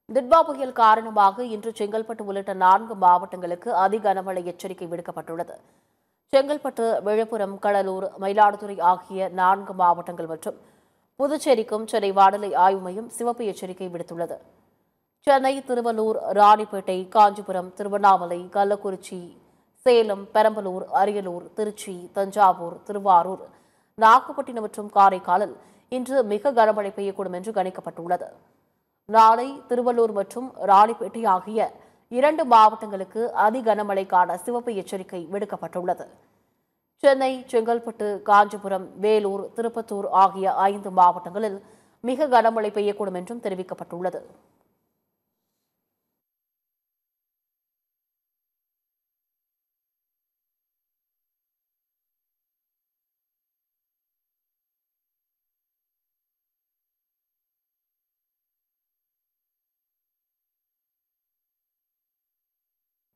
திட்வா புயல் காரணமாக இன்று செங்கல்பட்டு உள்ளிட்ட 4 மாவட்டங்களுக்கு அதி கனமழை எச்சரிக்கை விடுக்கப்பட்டுள்ளது. செங்கல்பட்டு, விழுப்புரம், கடலூர், மயிலாடுதுறை ஆகிய 4 மாவட்டங்கள் மற்றும் புதுச்சேரிக்கும் சென்னை வானிலை ஆய்வு மையம் சிவப்பு எச்சரிக்கை விடுத்துள்ளது. சென்னை, திருவள்ளூர், ராணிப்பேட்டை, காஞ்சிபுரம், திருவண்ணாமலை, கள்ளக்குறிச்சி, சேலம், பெரம்பலூர், அரியலூர், திருச்சி, தஞ்சாவூர், திருவாரூர், நாகப்பட்டினம் மற்றும் காரைக்காலில் இன்று மிக கனமழை பெய்யக்கூடும் என்று கணிக்கப்பட்டுள்ளது. நாளை திருவள்ளூர் மற்றும் ராணிப்பேட்டை ஆகிய 2 மாவட்டங்களுக்கு அதி கனமழைக்கான சிவப்பு எச்சரிக்கை விடுக்கப்பட்டுள்ளது. சென்னை, செங்கல்பட்டு, காஞ்சிபுரம், வேலூர், திருப்பத்தூர் ஆகிய 5 மாவட்டங்களில் மிக கனமழை பெய்யக்கூடும் என்றும் தெரிவிக்கப்பட்டுள்ளது.